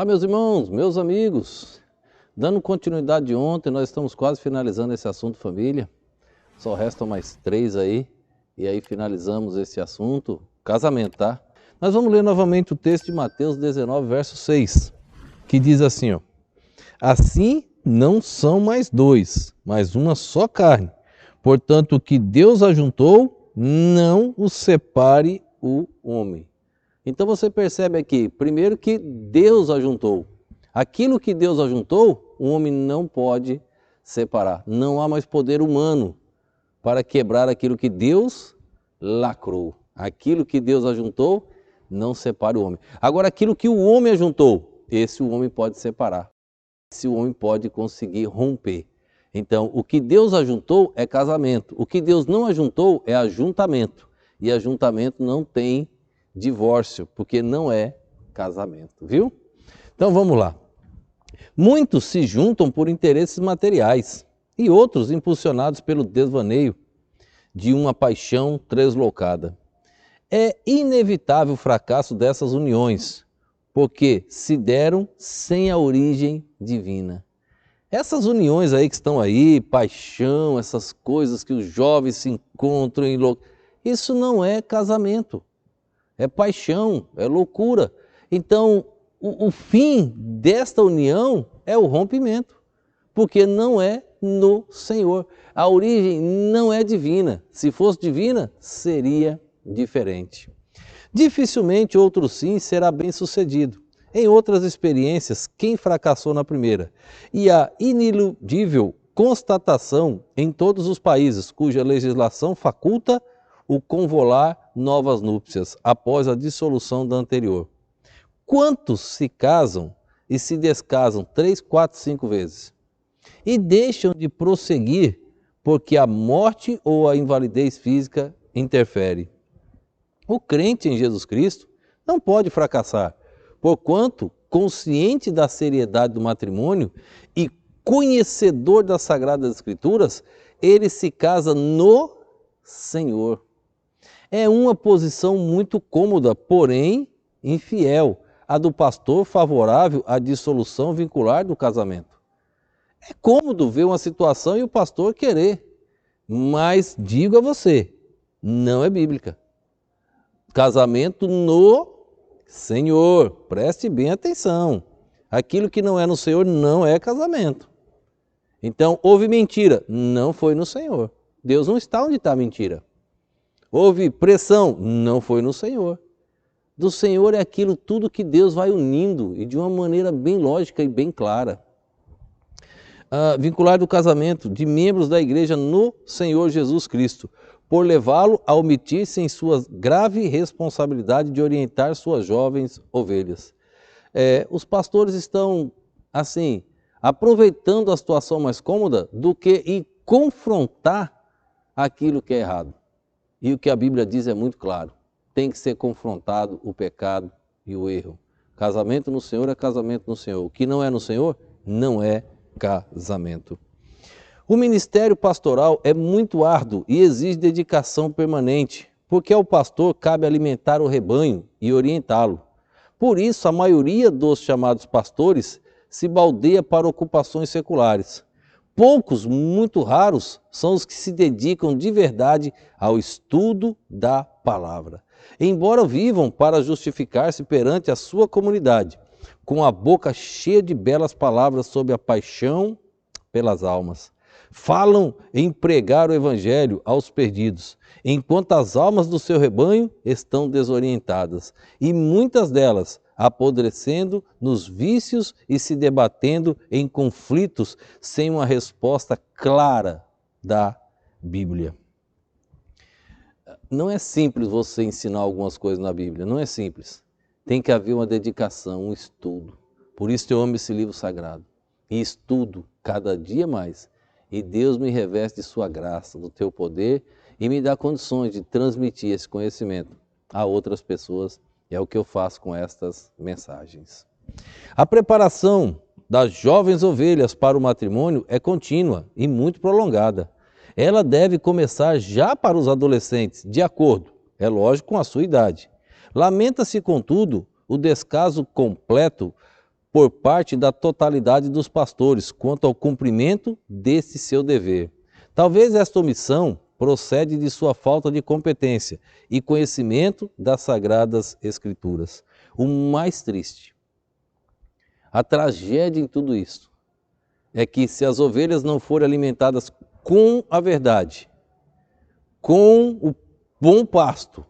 Olá, meus irmãos, meus amigos. Dando continuidade de ontem, nós estamos quase finalizando esse assunto família. Só restam mais 3 aí. E aí finalizamos esse assunto, casamento, tá? Nós vamos ler novamente o texto de Mateus 19, verso 6, que diz assim, ó. Assim não são mais 2, mas uma só carne. Portanto, o que Deus ajuntou, não o separe o homem. Então você percebe aqui, primeiro que Deus ajuntou. Aquilo que Deus ajuntou, o homem não pode separar. Não há mais poder humano para quebrar aquilo que Deus lacrou. Aquilo que Deus ajuntou, não separa o homem. Agora, aquilo que o homem ajuntou, esse o homem pode separar. Esse o homem pode conseguir romper. Então, o que Deus ajuntou é casamento. O que Deus não ajuntou é ajuntamento. E ajuntamento não tem divórcio, porque não é casamento, viu? Então vamos lá. Muitos se juntam por interesses materiais e outros impulsionados pelo desvaneio de uma paixão translocada. É inevitável o fracasso dessas uniões, porque se deram sem a origem divina. Essas uniões aí que estão aí, paixão, essas coisas que os jovens se encontram em isso não é casamento. É paixão, é loucura. Então, o fim desta união é o rompimento, porque não é no Senhor. A origem não é divina. Se fosse divina, seria diferente. Dificilmente outro sim será bem-sucedido. Em outras experiências, quem fracassou na primeira? E a iniludível constatação em todos os países cuja legislação faculta o convolar novas núpcias após a dissolução da anterior. Quantos se casam e se descasam 3, 4, 5 vezes? E deixam de prosseguir porque a morte ou a invalidez física interfere. O crente em Jesus Cristo não pode fracassar, porquanto, consciente da seriedade do matrimônio e conhecedor das Sagradas Escrituras, ele se casa no Senhor. É uma posição muito cômoda, porém infiel, a do pastor favorável à dissolução vincular do casamento. É cômodo ver uma situação e o pastor querer, mas digo a você, não é bíblica. Casamento no Senhor, preste bem atenção. Aquilo que não é no Senhor não é casamento. Então, houve mentira, não foi no Senhor. Deus não está onde está a mentira. Houve pressão, não foi no Senhor. Do Senhor é aquilo tudo que Deus vai unindo e de uma maneira bem lógica e bem clara. Vincular do casamento de membros da igreja no Senhor Jesus Cristo, por levá-lo a omitir-se em sua grave responsabilidade de orientar suas jovens ovelhas. Os pastores estão, assim, aproveitando a situação mais cômoda do que ir confrontar aquilo que é errado. E o que a Bíblia diz é muito claro. Tem que ser confrontado o pecado e o erro. Casamento no Senhor é casamento no Senhor. O que não é no Senhor, não é casamento. O ministério pastoral é muito árduo e exige dedicação permanente, porque ao pastor cabe alimentar o rebanho e orientá-lo. Por isso, a maioria dos chamados pastores se baldeia para ocupações seculares. Poucos, muito raros, são os que se dedicam de verdade ao estudo da palavra. Embora vivam para justificar-se perante a sua comunidade, com a boca cheia de belas palavras sobre a paixão pelas almas. Falam em pregar o evangelho aos perdidos, enquanto as almas do seu rebanho estão desorientadas, e muitas delas apodrecendo nos vícios e se debatendo em conflitos sem uma resposta clara da Bíblia. Não é simples você ensinar algumas coisas na Bíblia, não é simples. Tem que haver uma dedicação, um estudo. Por isso eu amo esse livro sagrado. E estudo cada dia mais. E Deus me reveste de sua graça, do teu poder, e me dá condições de transmitir esse conhecimento a outras pessoas. É o que eu faço com estas mensagens. A preparação das jovens ovelhas para o matrimônio é contínua e muito prolongada. Ela deve começar já para os adolescentes, de acordo, é lógico, com a sua idade. Lamenta-se, contudo, o descaso completo por parte da totalidade dos pastores quanto ao cumprimento desse seu dever. Talvez esta omissão procede de sua falta de competência e conhecimento das Sagradas Escrituras. O mais triste, a tragédia em tudo isso, é que se as ovelhas não forem alimentadas com a verdade, com o bom pasto,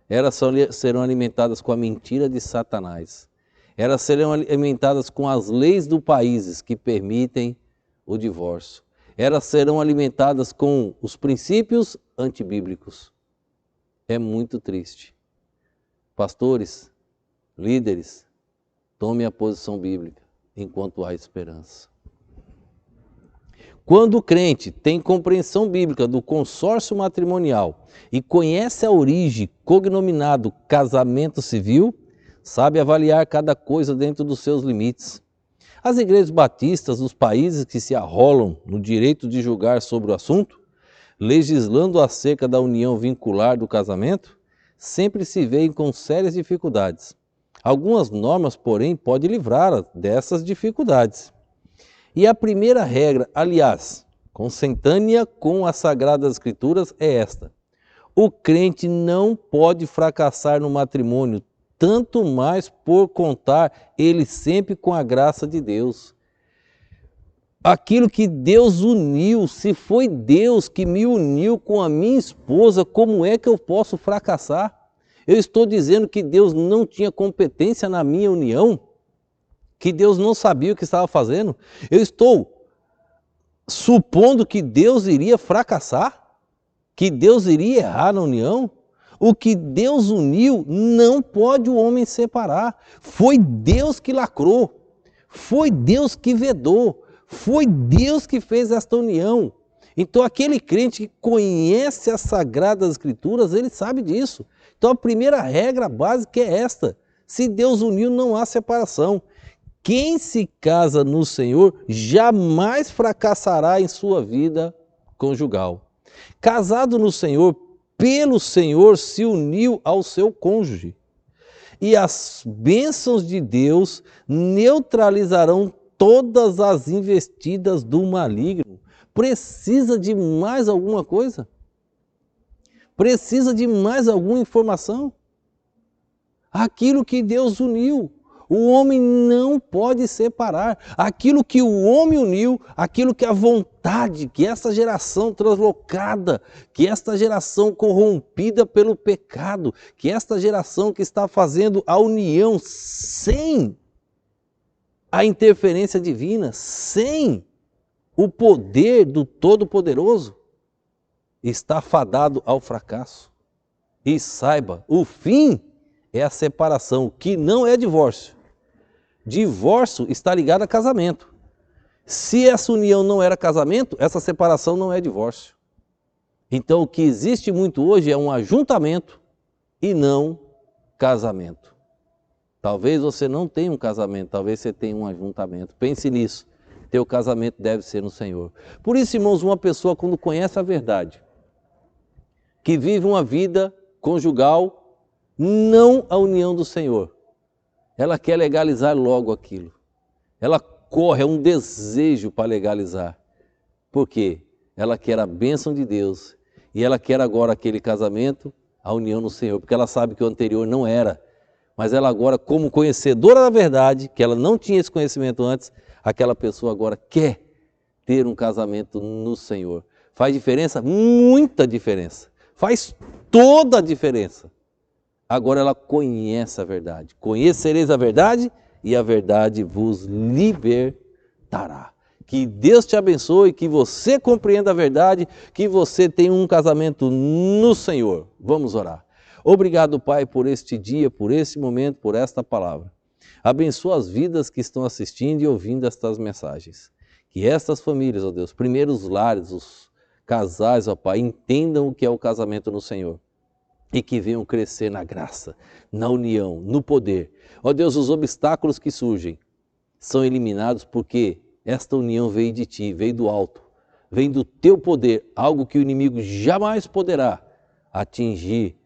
elas serão alimentadas com a mentira de Satanás. Elas serão alimentadas com as leis do país que permitem o divórcio. Elas serão alimentadas com os princípios antibíblicos. É muito triste. Pastores, líderes, tomem a posição bíblica enquanto há esperança. Quando o crente tem compreensão bíblica do consórcio matrimonial e conhece a origem cognominado casamento civil, sabe avaliar cada coisa dentro dos seus limites. As igrejas batistas dos países que se arrolam no direito de julgar sobre o assunto, legislando acerca da união vincular do casamento, sempre se veem com sérias dificuldades. Algumas normas, porém, podem livrar dessas dificuldades. E a primeira regra, aliás, consentânea com as Sagradas Escrituras, é esta: o crente não pode fracassar no matrimônio, tanto mais por contar ele sempre com a graça de Deus. Aquilo que Deus uniu, se foi Deus que me uniu com a minha esposa, como é que eu posso fracassar? Eu estou dizendo que Deus não tinha competência na minha união? Que Deus não sabia o que estava fazendo? Eu estou supondo que Deus iria fracassar? Que Deus iria errar na união? O que Deus uniu não pode o homem separar. Foi Deus que lacrou, foi Deus que vedou, foi Deus que fez esta união. Então aquele crente que conhece as Sagradas Escrituras, ele sabe disso. Então a primeira regra básica é esta: se Deus uniu, não há separação. Quem se casa no Senhor jamais fracassará em sua vida conjugal. Casado no Senhor, pelo Senhor se uniu ao seu cônjuge. E as bênçãos de Deus neutralizarão todas as investidas do maligno. Precisa de mais alguma coisa? Precisa de mais alguma informação? Aquilo que Deus uniu, o homem não pode separar. Aquilo que o homem uniu, aquilo que a vontade, que essa geração translocada, que esta geração corrompida pelo pecado, que esta geração que está fazendo a união sem a interferência divina, sem o poder do Todo-Poderoso, está fadado ao fracasso. E saiba, o fim é a separação, que não é divórcio. Divórcio está ligado a casamento. Se essa união não era casamento, essa separação não é divórcio. Então o que existe muito hoje é um ajuntamento e não casamento. Talvez você não tenha um casamento, talvez você tenha um ajuntamento. Pense nisso. Teu casamento deve ser no Senhor. Por isso, irmãos, uma pessoa quando conhece a verdade, que vive uma vida conjugal, não a união do Senhor, ela quer legalizar logo aquilo. Ela corre, é um desejo para legalizar. Por quê? Ela quer a bênção de Deus. E ela quer agora aquele casamento, a união no Senhor. Porque ela sabe que o anterior não era. Mas ela agora, como conhecedora da verdade, que ela não tinha esse conhecimento antes, aquela pessoa agora quer ter um casamento no Senhor. Faz diferença? Muita diferença. Faz toda a diferença. Agora ela conhece a verdade. Conhecereis a verdade e a verdade vos libertará. Que Deus te abençoe, que você compreenda a verdade, que você tenha um casamento no Senhor. Vamos orar. Obrigado, Pai, por este dia, por esse momento, por esta palavra. Abençoa as vidas que estão assistindo e ouvindo estas mensagens. Que estas famílias, ó Deus, primeiro os lares, os casais, ó Pai, entendam o que é o casamento no Senhor. E que venham crescer na graça, na união, no poder. Ó Deus, os obstáculos que surgem são eliminados porque esta união veio de Ti, veio do alto, vem do Teu poder, algo que o inimigo jamais poderá atingir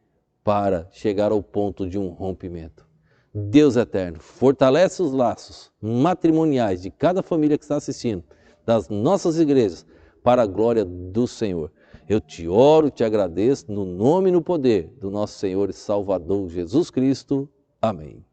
para chegar ao ponto de um rompimento. Deus eterno, fortalece os laços matrimoniais de cada família que está assistindo, das nossas igrejas, para a glória do Senhor. Eu te oro, te agradeço, no nome e no poder do nosso Senhor e Salvador Jesus Cristo. Amém.